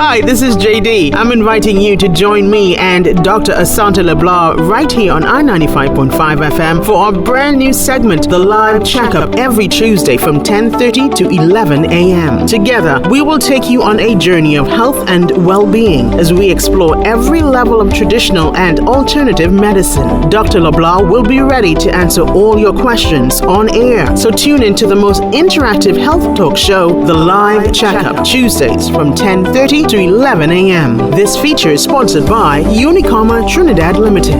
Hi, this is JD. I'm inviting you to join me and Dr. Asante Le Blanc right here on I-95.5 FM for our brand new segment, The Live Checkup, every Tuesday from 10:30 to 11 a.m. Together, we will take you on a journey of health and well-being as we explore every level of traditional and alternative medicine. Dr. Le Blanc will be ready to answer all your questions on air. So tune in to the most interactive health talk show, The Live Checkup, Tuesdays from 10:30 to 11 a.m. This feature is sponsored by Unicomer Trinidad Limited.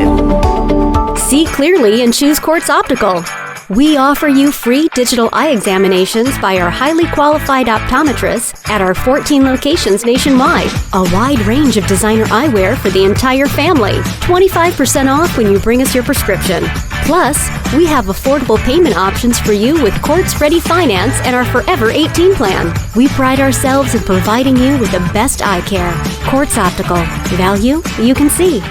See clearly and choose Quartz Optical. We offer you free digital eye examinations by our highly qualified optometrists at our 14 locations nationwide. A wide range of designer eyewear for the entire family. 25% off when you bring us your prescription. Plus, we have affordable payment options for you with Quartz Ready Finance and our Forever 18 plan. We pride ourselves in providing you with the best eye care. Quartz Optical. Value you can see.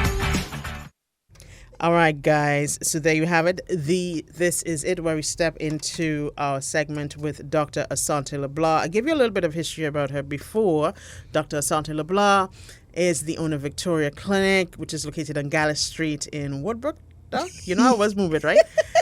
All right, guys. So there you have it. This is it, where we step into our segment with Dr. Asante Le Blanc. I give you a little bit of history about her before. Dr. Asante Le Blanc is the owner of Victoria Clinic, which is located on Gallus Street in Woodbrook. You know how I was moving, right?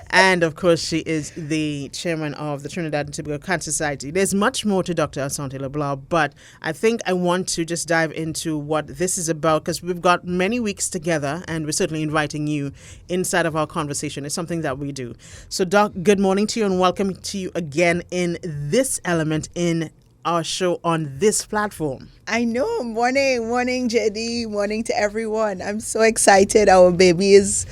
And, of course, she is the chairman of the Trinidad and Tobago Cancer Society. There's much more to Dr. Asante Le Blanc, but I think I want to just dive into what this is about, because we've got many weeks together, and we're certainly inviting you inside of our conversation. It's something that we do. So, Doc, good morning to you, and welcome to you again in this element in our show on this platform. I know. Morning, JD. Morning to everyone. I'm so excited. Our baby is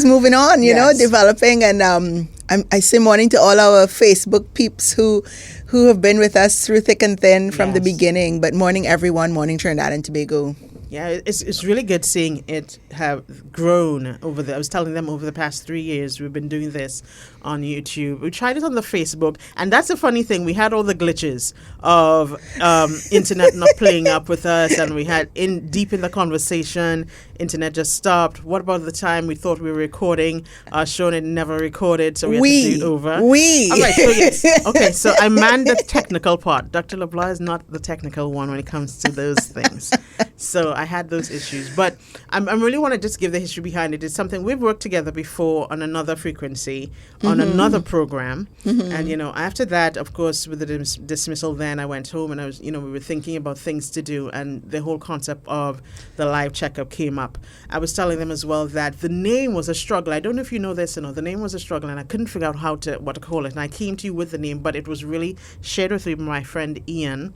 moving on, you know, developing, and I say morning to all our Facebook peeps who have been with us through thick and thin from the beginning. But morning, everyone. Morning, Trinidad and Tobago. Yeah, it's really good seeing it have grown over I was telling them over the past 3 years we've been doing this on YouTube. We tried it on the Facebook, and that's the funny thing. We had all the glitches of internet not playing up with us, and we had deep in the conversation, internet just stopped. What about the time we thought we were recording our show and it never recorded, so we had to do it over? All right, so yes. Okay, so I manned the technical part. Dr. Le Blanc is not the technical one when it comes to those things. So I had those issues, but I really want to just give the history behind it. It's something we've worked together before on another frequency, on another program, and after that, of course, with the dismissal, then I went home and I was, we were thinking about things to do, and the whole concept of the live checkup came up. I was telling them as well that the name was a struggle. I don't know if you know this or not. The name was a struggle, and I couldn't figure out what to call it. And I came to you with the name, but it was really shared with my friend Ian.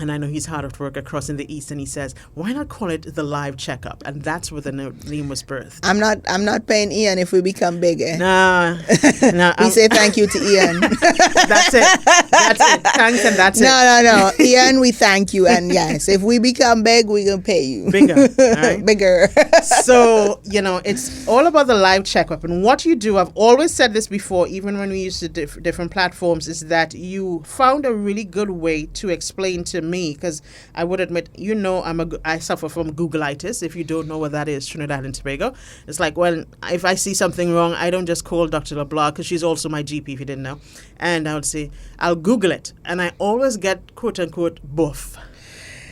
And I know he's hard at work across in the East, and he says, why not call it the live checkup? And that's where the name was birthed. I'm not paying Ian if we become bigger. No. We say thank you to Ian. That's it. Thanks, and that's it. No. Ian, we thank you. And yes, if we become big, we're going to pay you. Bigger. Right? Bigger. So, it's all about the live checkup. And what you do, I've always said this before, even when we used to different platforms, is that you found a really good way to explain to me, because I would admit, I suffer from Googleitis. If you don't know what that is, Trinidad and Tobago, it's like, well, if I see something wrong, I don't just call Dr. Le Blanc, because she's also my GP, if you didn't know, and I would say, I'll Google it, and I always get quote unquote buff,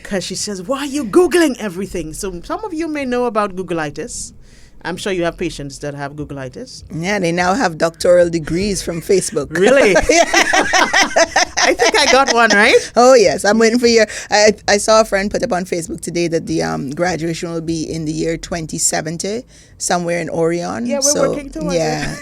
because she says, why are you Googling everything? So some of you may know about Googleitis. I'm sure you have patients that have Googleitis. Yeah, they now have doctoral degrees from Facebook. Really? I think I got one, right? Oh, yes. I'm waiting for you. I saw a friend put up on Facebook today that the graduation will be in the year 2070, somewhere in Orion. Yeah, we're working towards it. Yeah.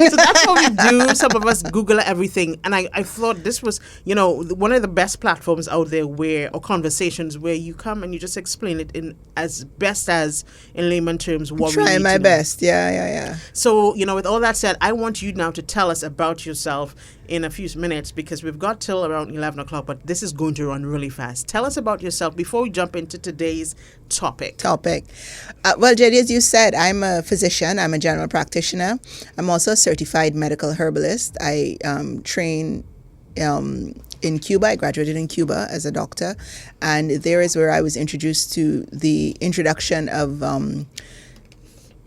So that's what we do. Some of us Google everything. And I thought this was, one of the best platforms out there or conversations where you come and you just explain it in as best as in layman terms. Trying my best. Yeah. So, with all that said, I want you now to tell us about yourself in a few minutes, because we've got till around 11 o'clock, but this is going to run really fast. Tell us about yourself before we jump into today's topic. Well, JD, as you said, I'm a physician. I'm a general practitioner. I'm also a certified medical herbalist. I train in Cuba. I graduated in Cuba as a doctor, and there is where I was introduced to the introduction of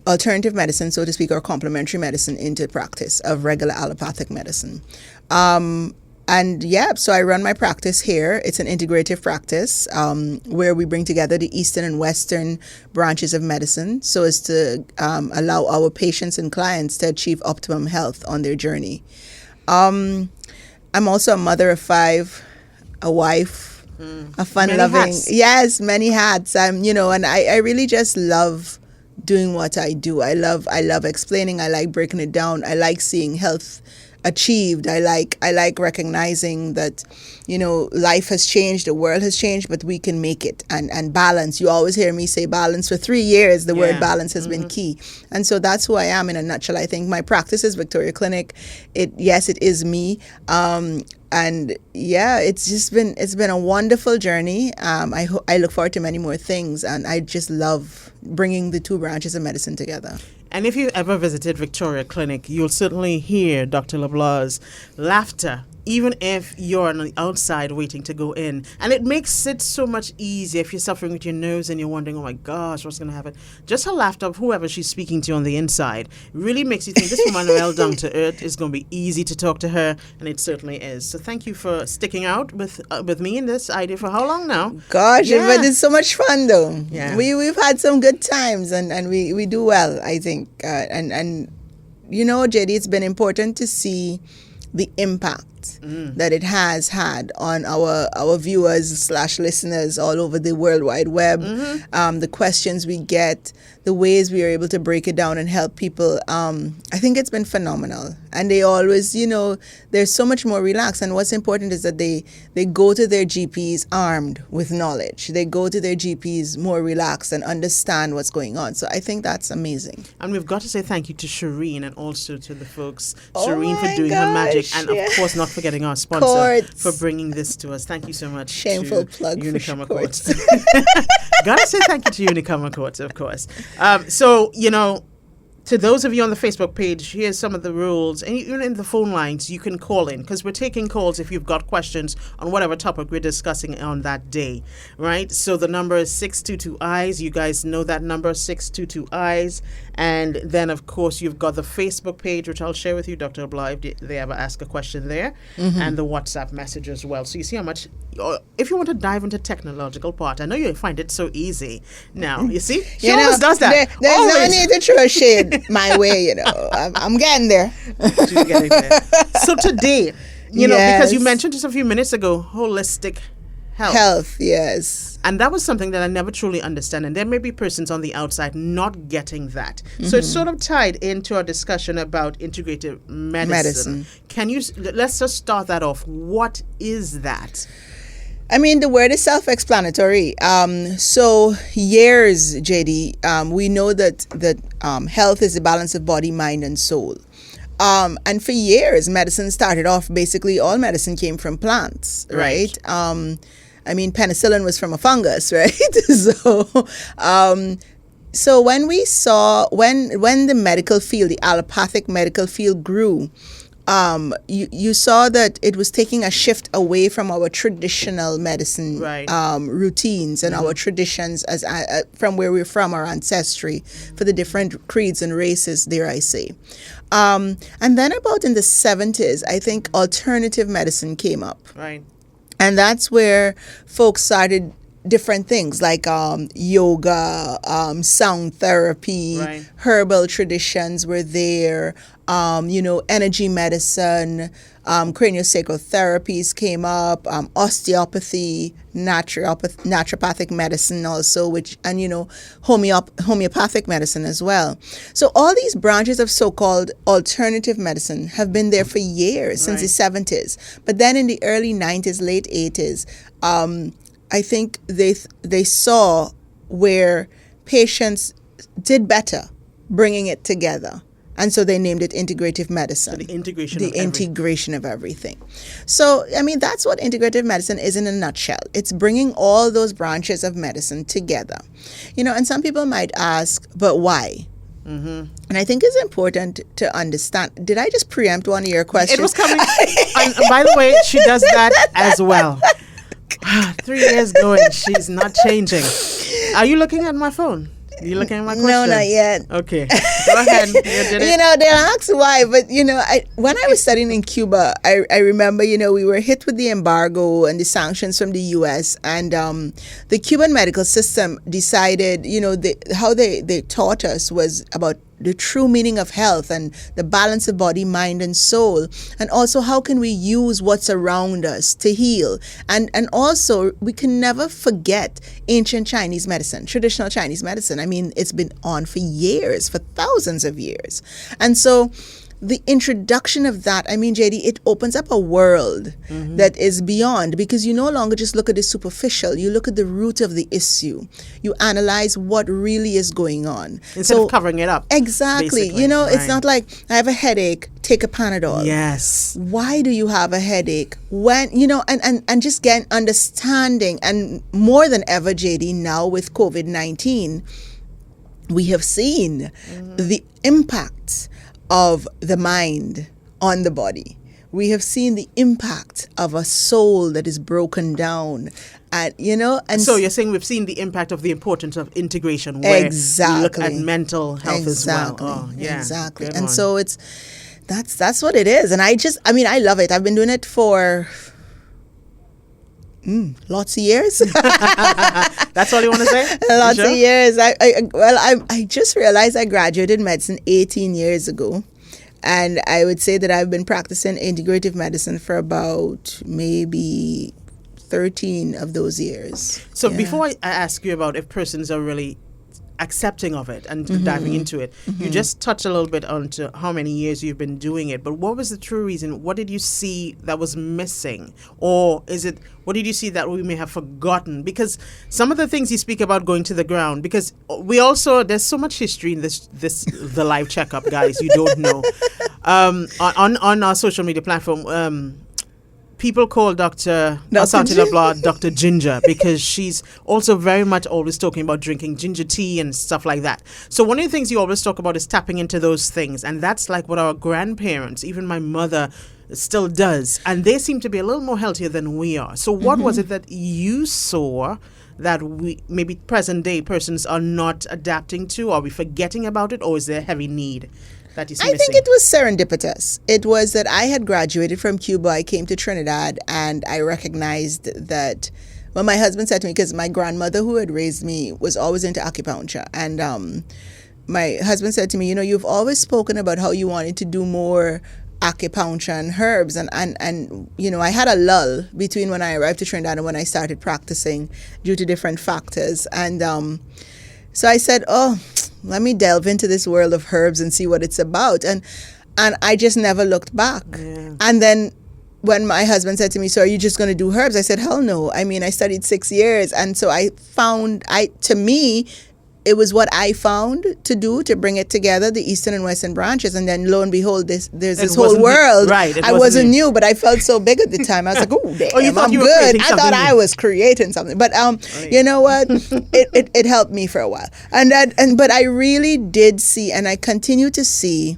alternative medicine, so to speak, or complementary medicine into practice of regular allopathic medicine. So I run my practice here. It's an integrative practice where we bring together the Eastern and Western branches of medicine so as to allow our patients and clients to achieve optimum health on their journey. I'm also a mother of 5, a wife, a fun-loving... Yes, many hats. And I really just love doing what I do. I love explaining. I like breaking it down. I like seeing health achieved. I like recognizing that life has changed, the world has changed, but we can make it. And balance, you always hear me say balance. For 3 years the word balance has been key, and so that's who I am in a nutshell. I think my practice is Victoria Clinic. It is me, and it's been a wonderful journey. I look forward to many more things, and I just love bringing the two branches of medicine together. And if you ever visited Victoria Clinic, you'll certainly hear Dr. Le Blanc's laughter, even if you're on the outside waiting to go in. And it makes it so much easier if you're suffering with your nose and you're wondering, oh my gosh, what's going to happen? Just her laughter of whoever she's speaking to on the inside really makes you think this woman well down to earth. Is going to be easy to talk to her, and it certainly is. So thank you for sticking out with me in this idea for how long now? Gosh, but it's so much fun though. Yeah. We've had some good times, and we do well, I think. And JD, it's been important to see the impact that it has had on our viewers / listeners all over the World Wide Web. The questions we get, the ways we are able to break it down and help people. I think it's been phenomenal. And they always, they're so much more relaxed. And what's important is that they go to their GPs armed with knowledge. They go to their GPs more relaxed and understand what's going on. So I think that's amazing. And we've got to say thank you to Shireen and also to the folks. Shireen for doing her magic. And of course, not forgetting our sponsor for bringing this to us. Thank you so much. Shameful plug Unicomer for Quartz. Gotta say thank you to Unicomer Quartz, of course. To those of you on the Facebook page, here's some of the rules. And even in the phone lines, you can call in because we're taking calls if you've got questions on whatever topic we're discussing on that day, right? So the number is 622-EYES. You guys know that number, 622-EYES. And then, of course, you've got the Facebook page, which I'll share with you, Dr. Le Blanc, if they ever ask a question there, and the WhatsApp message as well. So you see how much, if you want to dive into technological part, I know you'll find it so easy. Now, you see, she always does that. There's no need to throw a shade my way, I'm getting there. She's getting there. So today, because you mentioned just a few minutes ago, holistic health. Yes. And that was something that I never truly understand. And there may be persons on the outside not getting that. So it's sort of tied into our discussion about integrative medicine. Let's just start that off. What is that? I mean, the word is self-explanatory. So years, JD, we know that health is the balance of body, mind, and soul. And for years, medicine started off, basically all medicine came from plants, right? Penicillin was from a fungus, right? So when we saw, when the medical field, the allopathic medical field grew, you saw that it was taking a shift away from our traditional medicine routines and our traditions as from where we're from, our ancestry, for the different creeds and races, dare I say. And then about in the 70s, I think alternative medicine came up. Right. And that's where folks started different things like yoga, sound therapy, herbal traditions were there, energy medicine, craniosacral therapies came up, osteopathy, naturopathic medicine also, homeopathic medicine as well. So all these branches of so-called alternative medicine have been there for years, since the 70s. But then in the early 90s, late 80s, I think they saw where patients did better bringing it together. And so they named it integrative medicine. So the integration of everything. So, that's what integrative medicine is in a nutshell. It's bringing all those branches of medicine together. And some people might ask, but why? And I think it's important to understand. Did I just preempt one of your questions? It was coming. And by the way, she does that as well. 3 years going, she's not changing. Are you looking at my phone? Are you looking at my question? No, not yet. Okay. Go ahead. You did it. You know, they'll ask why, but you know, when I was studying in Cuba, I remember, you know, we were hit with the embargo and the sanctions from the U.S. and the Cuban medical system decided, you know, how they taught us was about the true meaning of health and the balance of body, mind, and soul, and also how can we use what's around us to heal, and also we can never forget ancient Chinese medicine, traditional Chinese medicine. I mean, it's been on for years, for thousands of years, and so the introduction of that, I mean, JD, it opens up a world that is beyond, because you no longer just look at the superficial, you look at the root of the issue. You analyze what really is going on. Instead of covering it up. Exactly. Basically. You know, Right. it's not like I have a headache, take a Panadol. Yes. Why do you have a headache? When, you know, and just getting understanding, and more than ever, JD, now with COVID-19, we have seen the impact of the mind on the body. We have seen the impact of a soul that is broken down, and you know. And so you're saying we've seen the impact of the importance of integration, where exactly. you look at mental health as well. Oh, yeah, exactly. Good And one. so that's what it is. And I love it. I've been doing it for lots of years. That's all you want to say? Lots You of sure? years. I just realized I graduated medicine 18 years ago. And I would say that I've been practicing integrative medicine for about maybe 13 of those years. So Yeah. before I ask you about if persons are really accepting of it and diving into it, you just touched a little bit onto how many years you've been doing it, but what was the true reason? What did you see that was missing? Or what did you see that we may have forgotten? Because some of the things you speak about going to the ground, because there's so much history in the live checkup, guys, you don't know. On our social media platform, people call Dr. Asante Le Blanc Dr. Ginger, because she's also very much always talking about drinking ginger tea and stuff like that. So one of the things you always talk about is tapping into those things. And that's like what our grandparents, even my mother, still does. And they seem to be a little more healthier than we are. So what was it that you saw that we, maybe present day persons, are not adapting to? Are we forgetting about it? Or is there a heavy need that you see I think it was serendipitous. It was that I had graduated from Cuba. I came to Trinidad, and I recognized that, well, my husband said to me, because my grandmother who had raised me was always into acupuncture, and my husband said to me, you know, you've always spoken about how you wanted to do more acupuncture and herbs, and you know, I had a lull between when I arrived to Trinidad and when I started practicing due to different factors, and so I said, oh, let me delve into this world of herbs and see what it's about. And I just never looked back. Yeah. And then when my husband said to me, so are you just going to do herbs? I said, hell no. I mean, I studied 6 years. And so to me, it was what I found to do to bring it together, the Eastern and Western branches. And then lo and behold, there's this whole world. Right. I wasn't new, but I felt so big at the time. I was like, oh, damn, you thought I'm you were good. creating I thought something I new. was creating something. But you know what? it helped me for a while. But I really did see, and I continue to see,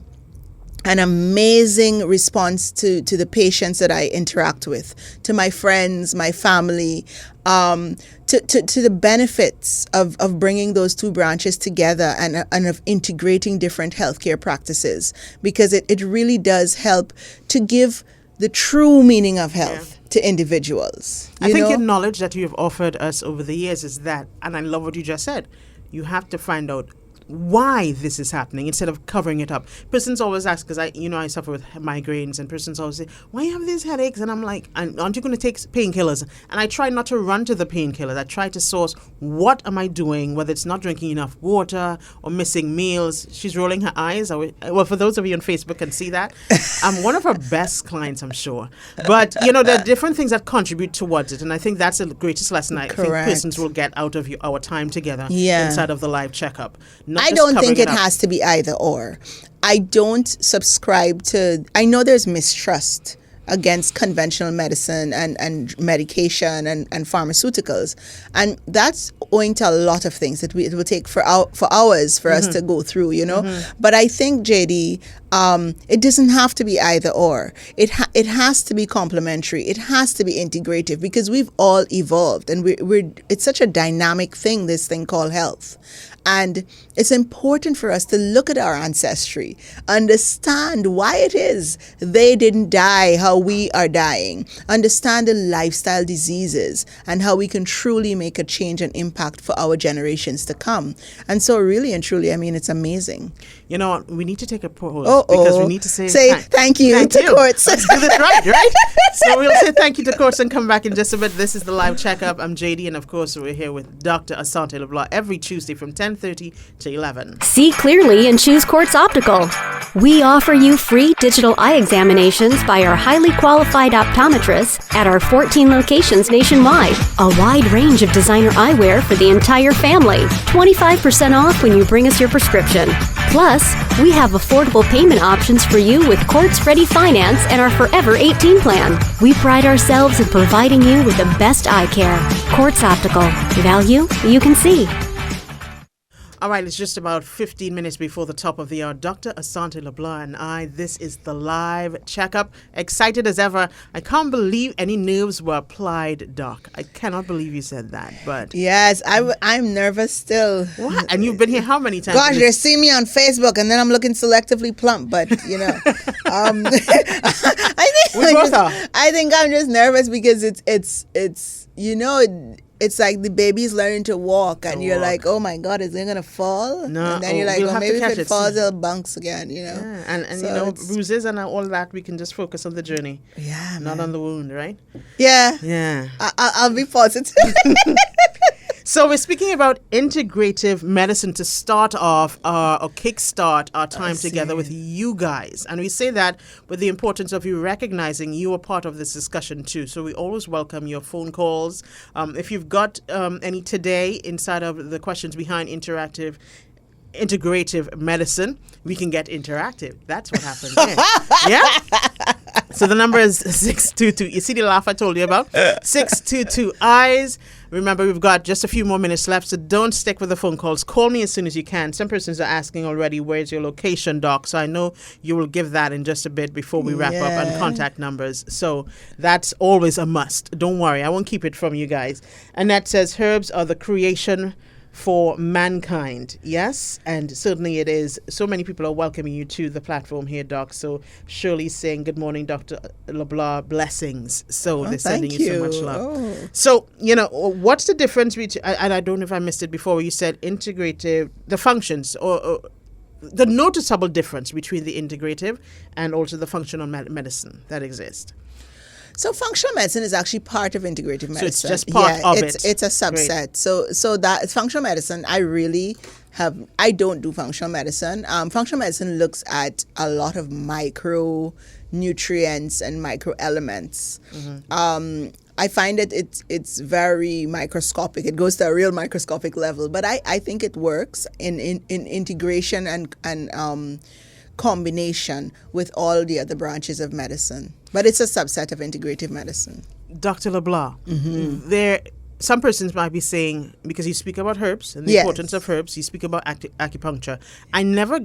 an amazing response to the patients that I interact with, to my friends, my family, to the benefits of bringing those two branches together and of integrating different healthcare practices, because it really does help to give the true meaning of health to individuals. I think your knowledge that you have offered us over the years is that, and I love what you just said, you have to find out why this is happening instead of covering it up. Persons always ask, because I suffer with migraines, and persons always say, why you have these headaches? And I'm like, aren't you going to take painkillers? And I try not to run to the painkillers. I try to source, what am I doing, whether it's not drinking enough water or missing meals. She's rolling her eyes. Well, for those of you on Facebook can see that. I'm one of her best clients, I'm sure. But, there are different things that contribute towards it. And I think that's the greatest lesson I think persons will get out of our time together inside of the live checkup. I don't think it has to be either or. I don't subscribe to, I know there's mistrust against conventional medicine and medication and pharmaceuticals. And that's owing to a lot of things that it will take for hours for us to go through, But I think, JD, it doesn't have to be either or. It has to be complementary. It has to be integrative, because we've all evolved, and it's such a dynamic thing, this thing called health. And it's important for us to look at our ancestry, understand why it is they didn't die how we are dying, understand the lifestyle diseases and how we can truly make a change and impact for our generations to come. And so really and truly, I mean, it's amazing. You know what? We need to take a pause because we need to say thank you to Courts. Let's do this right? So we'll say thank you to Courts and come back in just a bit. This is the live checkup. I'm JD, and of course we're here with Dr. Asante Le Blanc every Tuesday from 10:30 to 11. See clearly and choose Quartz Optical. We offer you free digital eye examinations by our highly qualified optometrists at our 14 locations nationwide. A wide range of designer eyewear for the entire family. 25% off when you bring us your prescription. Plus, we have affordable payment options for you with Quartz Ready Finance and our Forever 18 plan. We pride ourselves in providing you with the best eye care. Quartz Optical. Value you can see. All right, it's just about 15 minutes before the top of the hour. Dr. Asante Le Blanc and this is the live checkup. Excited as ever. I can't believe any nerves were applied, Doc. I cannot believe you said that, but... Yes, I'm nervous still. What? And you've been here how many times? Gosh, they see me on Facebook and then I'm looking selectively plump, but, you know. I think I'm just nervous because it's you know... It's like the baby's learning to walk, and you're like, "Oh my God, is it gonna fall?" No, and then you're like, "Well, maybe if it falls, soon. it'll bounce again." You know. Yeah. And so you know, bruises and all that, we can just focus on the journey. Yeah, not on the wound, right? Yeah. Yeah. I'll be positive. So we're speaking about integrative medicine to start off or kickstart our time together with you guys. And we say that with the importance of you recognizing you are part of this discussion too. So we always welcome your phone calls. If you've got any today inside of the questions behind integrative medicine, we can get interactive. That's what happens. Yeah? So the number is 622. You see the laugh I told you about? 622 eyes. Remember, we've got just a few more minutes left, so don't stick with the phone calls. Call me as soon as you can. Some persons are asking already, where's your location, Doc? So I know you will give that in just a bit before we wrap up, and contact numbers. So that's always a must. Don't worry, I won't keep it from you guys. Annette says, herbs are the creation for mankind. Yes, and certainly it is. So many people are welcoming you to the platform here, Doc. So Shirley's saying, good morning, Dr. Le Blanc, blessings. So they're sending you so much love. So, you know, what's the difference between, and I don't know if I missed it before, where you said integrative, the functions, or the noticeable difference between the integrative and also the functional medicine that exists. So functional medicine is actually part of integrative medicine. So it's just part of it. It's a subset. Great. So that it's functional medicine. I don't do functional medicine. Functional medicine looks at a lot of micronutrients and microelements. Mm-hmm. I find that it's very microscopic. It goes to a real microscopic level. But I think it works in integration and combination with all the other branches of medicine. But it's a subset of integrative medicine. Dr. Le Blanc, some persons might be saying, because you speak about herbs and the importance of herbs, you speak about acupuncture. I never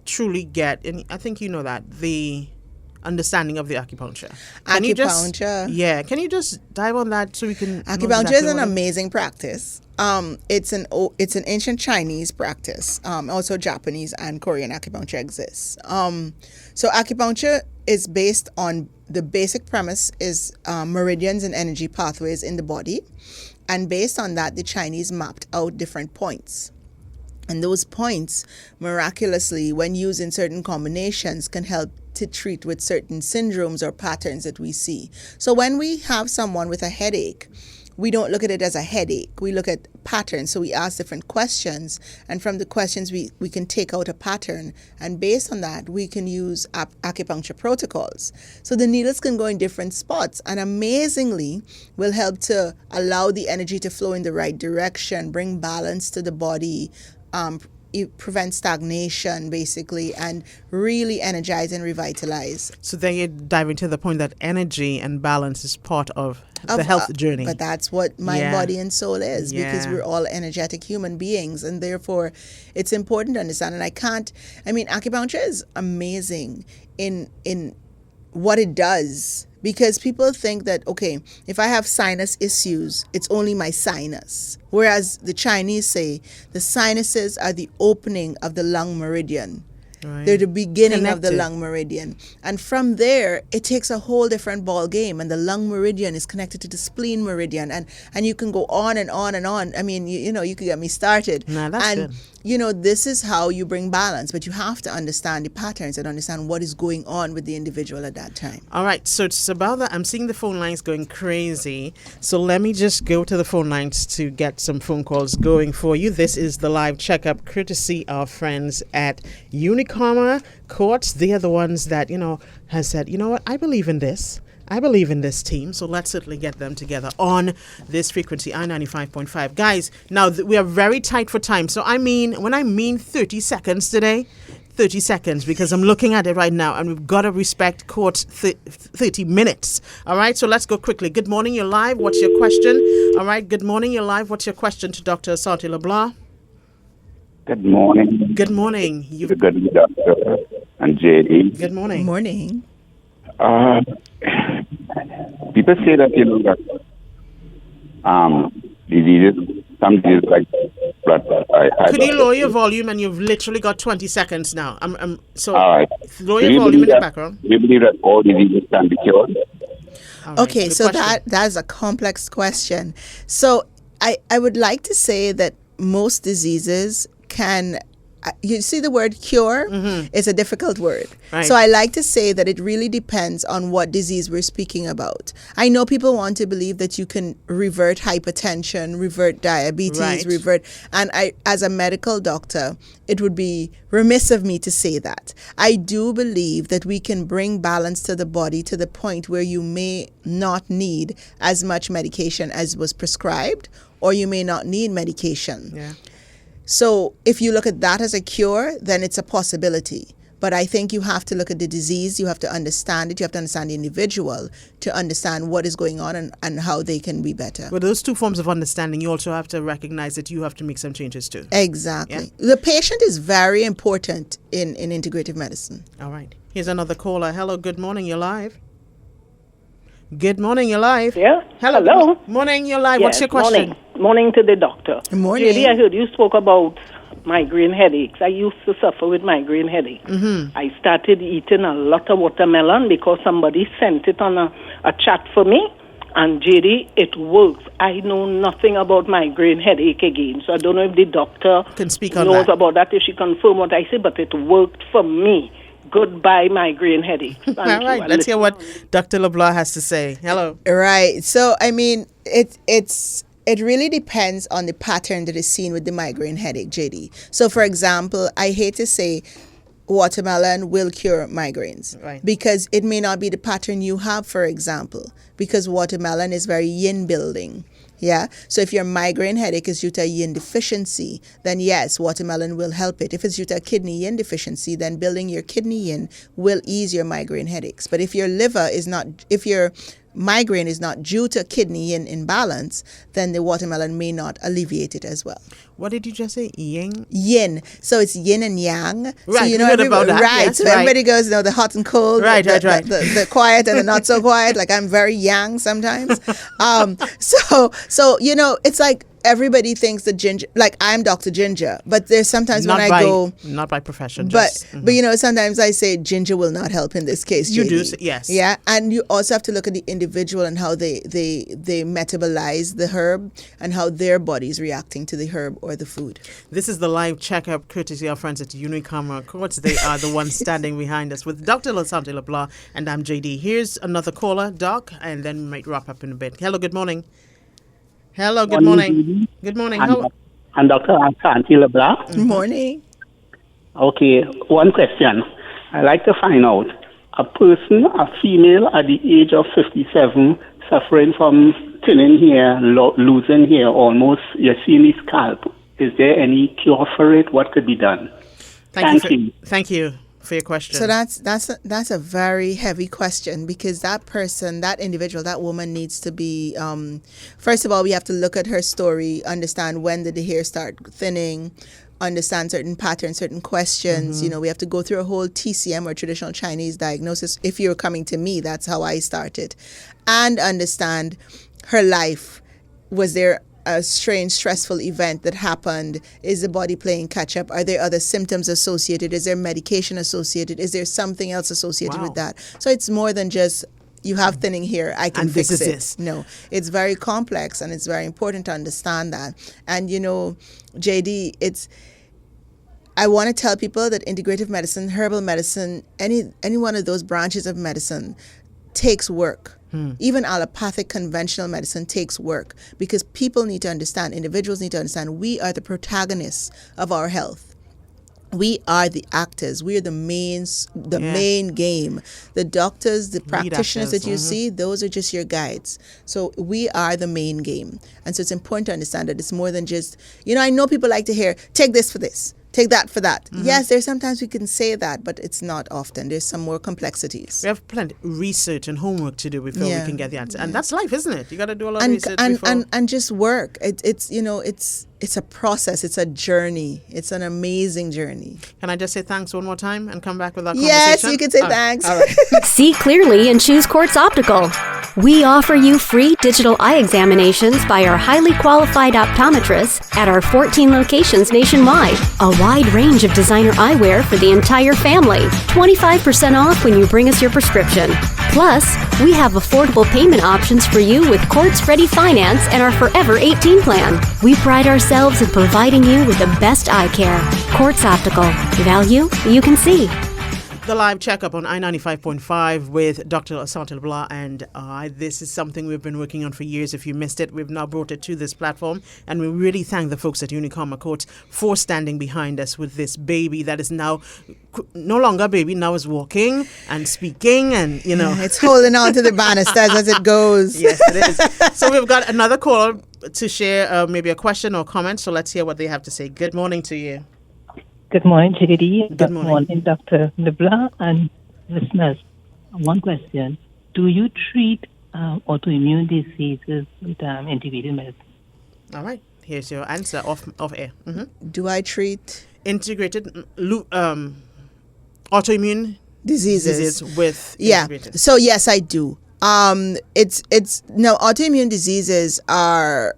truly get, and I think you know that, the understanding of the acupuncture. Can you just dive on that so we can... Acupuncture is an amazing practice. It's an ancient Chinese practice. Also Japanese and Korean acupuncture exists. So acupuncture is based on, the basic premise is meridians and energy pathways in the body. And based on that, the Chinese mapped out different points. And those points, miraculously, when used in certain combinations, can help to treat with certain syndromes or patterns that we see. So when we have someone with a headache, we don't look at it as a headache. We look at patterns. So we ask different questions. And from the questions, we can take out a pattern. And based on that, we can use acupuncture protocols. So the needles can go in different spots. And amazingly, will help to allow the energy to flow in the right direction, bring balance to the body, prevent stagnation, basically, and really energize and revitalize. So then you're diving to the point that energy and balance is part of the health journey. But that's what mind, body, and soul is, because we're all energetic human beings, and therefore it's important to understand. And acupuncture is amazing in what it does, Because people think that, okay, if I have sinus issues, it's only my sinus. Whereas the Chinese say the sinuses are the opening of the lung meridian. Right. They're the beginning of the Connected. lung meridian. And from there, it takes a whole different ball game. And the lung meridian is connected to the spleen meridian. And you can go on and on and on. I mean, you know, you could get me started. Nah, that's and, good. you know, this is how you bring balance. But you have to understand the patterns and understand what is going on with the individual at that time. All right, so it's about that. I'm seeing the phone lines going crazy. So let me just go to the phone lines to get some phone calls going for you. This is the live checkup courtesy of friends at Unicomer Courts. They are the ones that, you know, has said, you know what, I believe in this. I believe in this team, so let's certainly get them together on this frequency, I-95.5. Guys, now we are very tight for time. So when I mean 30 seconds today, 30 seconds, because I'm looking at it right now, and we've got to respect court's 30 minutes. All right, so let's go quickly. Good morning, you're live. What's your question? All right, good morning, you're live. What's your question to Dr. Asante Le Blanc? Good morning. Good morning. Good doctor and JD. Good morning. Morning. People say that, you know, that diseases, some diseases like blood. Could you lower your volume? And you've literally got 20 seconds now. So all right. Lower your volume in the background. Do you believe that all diseases can be cured? All right, Okay, good so question. that's a complex question. So I would like to say that most diseases can, you see the word cure is a difficult word. Right. So I like to say that it really depends on what disease we're speaking about. I know people want to believe that you can revert hypertension, revert diabetes, Right. and I, as a medical doctor, it would be remiss of me to say that. I do believe that we can bring balance to the body to the point where you may not need as much medication as was prescribed, or you may not need medication. Yeah. So if you look at that as a cure, then it's a possibility. But I think you have to look at the disease, you have to understand it, you have to understand the individual to understand what is going on and how they can be better. With those two forms of understanding, you also have to recognize that you have to make some changes too. Exactly. The patient is very important in integrative medicine. All right. Here's another caller. Hello, good morning, you're live. Good morning, you're live. Yeah. Hello. Hello. Good morning, you're live. Yes, What's your question? Morning to the doctor. Good morning. JD, I heard you spoke about migraine headaches. I used to suffer with migraine headaches. Mm-hmm. I started eating a lot of watermelon because somebody sent it on a chat for me. And JD, it works. I know nothing about migraine headache again. So I don't know if the doctor Can speak on knows that. about that, if she confirm what I say, but it worked for me. Goodbye migraine headache. Thank All you. right, let's hear what Dr. LeBlanc has to say. Hello. Right. So I mean, it really depends on the pattern that is seen with the migraine headache, JD. So for example, I hate to say watermelon will cure migraines, Right. because it may not be the pattern you have, for example, because watermelon is very yin building. Yeah. So if your migraine headache is due to a yin deficiency, then yes, watermelon will help it. If it's due to a kidney yin deficiency, then building your kidney yin will ease your migraine headaches. But if your migraine is not due to kidney yin imbalance, then the watermelon may not alleviate it as well. What did you just say? Yin? Yin. So it's yin and yang. So Right, you we know heard about that. Right. Yes, so right. everybody goes, you know, the hot and cold. Right, the, right. The quiet and the not so quiet. Like I'm very yang sometimes. So you know, it's like everybody thinks that ginger, like I'm Dr. Ginger, but there's sometimes when I go, not by profession. but Just, but you know, sometimes I say ginger will not help in this case. You JD. do say- yes. Yeah, and you also have to look at the individual and how they metabolize the herb and how their body is reacting to the herb or the food. This is the live checkup courtesy of friends at Unicomer Courts. They are the ones standing behind us with Dr. Asante Le Blanc, and I'm JD. Here's another caller, Doc, and then we might wrap up in a bit. Hello, good morning. Hello, good morning. Good morning. And Dr. Asante Le Blanc. Good morning. Okay, one question. I'd like to find out, a person, a female at the age of 57, suffering from thinning hair, losing hair almost, you're seeing his scalp. Is there any cure for it? What could be done? Thank you. Thank you for your question. So that's a very heavy question, because that person, that individual, that woman needs to be, first of all, we have to look at her story, understand when did the hair start thinning, understand certain patterns, certain questions. We have to go through a whole TCM or traditional Chinese diagnosis. If you're coming to me, that's how I started. And understand her life. Was there a strange, stressful event that happened? Is the body playing catch up? Are there other symptoms associated? Is there medication associated? Is there something else associated with that? So it's more than just, you have thinning here, I can fix it. This. No, it's very complex, and it's very important to understand that. And JD, I want to tell people that integrative medicine, herbal medicine, any one of those branches of medicine takes work. Even allopathic conventional medicine takes work, because people need to understand, individuals need to understand, we are the protagonists of our health. We are the actors. We are the main game. The doctors, the practitioners that you see, those are just your guides. So we are the main game. And so it's important to understand that it's more than just, I know people like to hear, take this for this, take that for that. Yes, there's sometimes we can say that, but it's not often. There's some more complexities. We have plenty of research and homework to do before we can get the answer. And that's life, isn't it? You got to do a lot of research before. And just work. It's a process. It's a journey. It's an amazing journey. Can I just say thanks one more time and come back with our conversation? Yes, you can say thanks. All right. See clearly and choose Quartz Optical. We offer you free digital eye examinations by our highly qualified optometrists at our 14 locations nationwide. A wide range of designer eyewear for the entire family. 25% off when you bring us your prescription. Plus, we have affordable payment options for you with Quartz Ready Finance and our Forever 18 plan. We pride ourselves in providing you with the best eye care. Quartz Optical. Value you can see. The live checkup on I-95.5 with Dr. Asante Le Blanc and I. This is something we've been working on for years. If you missed it, we've now brought it to this platform, and we really thank the folks at Unicomer Court for standing behind us with this baby that is now no longer a baby, now is walking and speaking, and it's holding on to the banisters as it goes. Yes, it is. So we've got another caller to share maybe a question or comment, so let's hear what they have to say. Good morning to you. Good morning, JD. Good morning, Dr. Le Blanc and listeners. One question. Do you treat autoimmune diseases with integrated medicine? All right. Here's your answer off air. Do I treat integrated autoimmune diseases with integrated? So yes, I do. Autoimmune diseases are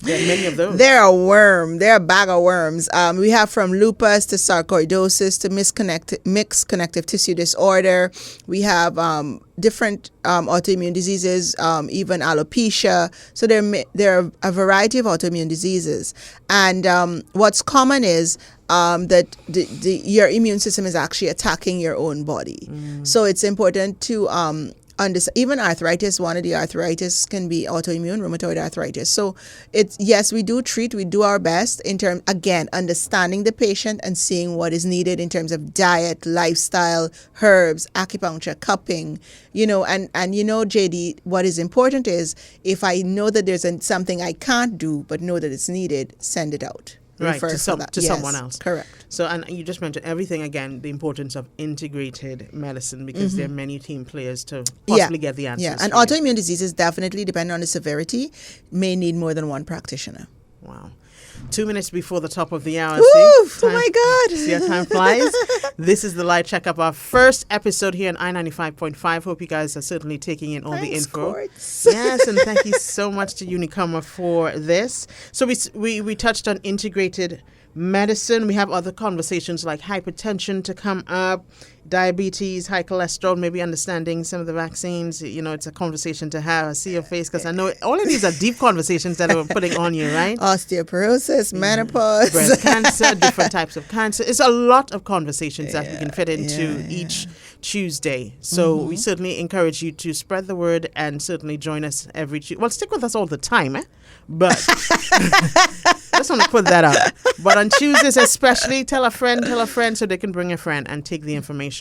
there are many of those. They're a worm. They're a bag of worms. We have from lupus to sarcoidosis to mixed connective tissue disorder. We have different autoimmune diseases, even alopecia. So there are a variety of autoimmune diseases. And what's common is that your immune system is actually attacking your own body. So it's important to even arthritis, one of the arthritis can be autoimmune rheumatoid arthritis. So we do treat, we do our best in terms, again, understanding the patient and seeing what is needed in terms of diet, lifestyle, herbs, acupuncture, cupping, and JD, what is important is if I know that there's something I can't do, but know that it's needed, send it out. Right, to someone else. Correct. So, and you just mentioned everything again, the importance of integrated medicine, because there are many team players to possibly get the answers. Yeah, and autoimmune diseases definitely, depending on the severity, may need more than one practitioner. Wow. 2 minutes before the top of the hour. Woo! Oh my God. See how time flies? This is the live checkup, our first episode here on I-95.5. Hope you guys are certainly taking in all the info. Quartz. Yes, and thank you so much to Unicomer for this. So we touched on integrated medicine. We have other conversations like hypertension to come up, diabetes, high cholesterol, maybe understanding some of the vaccines. It's a conversation to have. I see your face because I know all of these are deep conversations that we're putting on you, right? Osteoporosis, menopause. Breast cancer, different types of cancer. It's a lot of conversations that we can fit into each Tuesday. So we certainly encourage you to spread the word and certainly join us every Tuesday. Well, stick with us all the time, but just want to put that out. But on Tuesdays especially, tell a friend so they can bring a friend and take the information.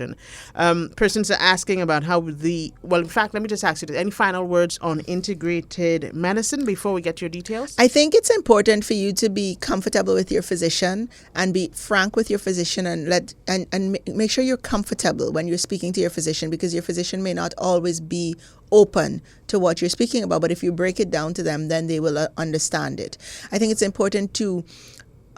Persons are asking about in fact, let me just ask you, any final words on integrated medicine before we get your details? I think it's important for you to be comfortable with your physician and be frank with your physician and make sure you're comfortable when you're speaking to your physician, because your physician may not always be open to what you're speaking about, but if you break it down to them, then they will understand it. I think it's important to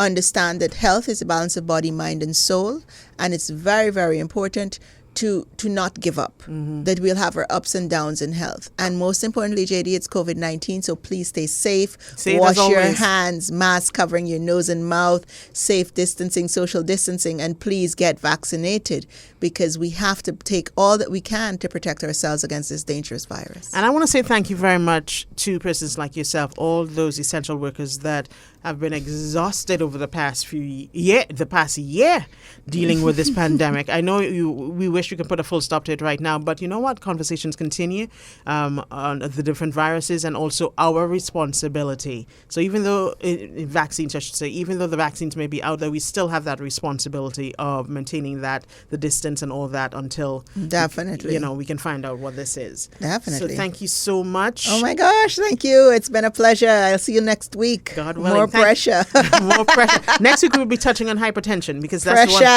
understand that health is a balance of body, mind, and soul, and it's very, very important to not give up, that we'll have our ups and downs in health. And most importantly, JD, it's COVID-19, so please stay safe. Wash your hands, mask covering your nose and mouth, safe distancing, social distancing, and please get vaccinated, because we have to take all that we can to protect ourselves against this dangerous virus. And I want to say thank you very much to persons like yourself, all those essential workers that have been exhausted over the past year dealing with this pandemic. I know we wish we could put a full stop to it right now, but you know what? Conversations continue on the different viruses and also our responsibility. So even though vaccines, I should say, even though the vaccines may be out there, we still have that responsibility of maintaining the distance and all that until definitely we can find out what this is. Definitely. So thank you so much. Oh my gosh, thank you. It's been a pleasure. I'll see you next week. God willing. More pressure. More pressure. Next week we'll be touching on hypertension, because that's pressure.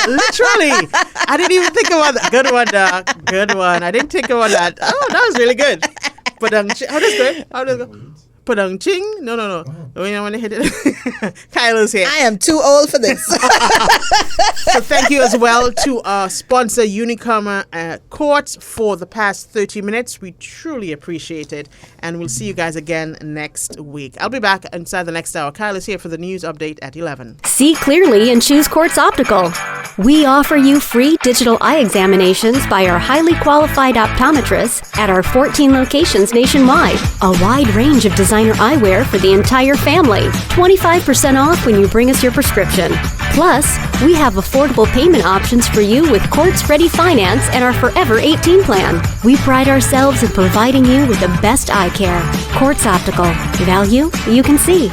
Literally. I didn't even think about that. Good one, Doc. Good one. I didn't think about that. Oh, that was really good. How does it go? Padang ching? No. We don't want to hit it. Kylo's here. I am too old for this. So thank you as well to our sponsor, Unicomer Court, for the past 30 minutes. We truly appreciate it. And we'll see you guys again next week. I'll be back inside the next hour. Kyle is here for the news update at 11. See clearly and choose Quartz Optical. We offer you free digital eye examinations by our highly qualified optometrists at our 14 locations nationwide. A wide range of designer eyewear for the entire family. 25% off when you bring us your prescription. Plus, we have affordable payment options for you with Quartz Ready Finance and our Forever 18 plan. We pride ourselves in providing you with the best eye care. Quartz Optical. Value you can see.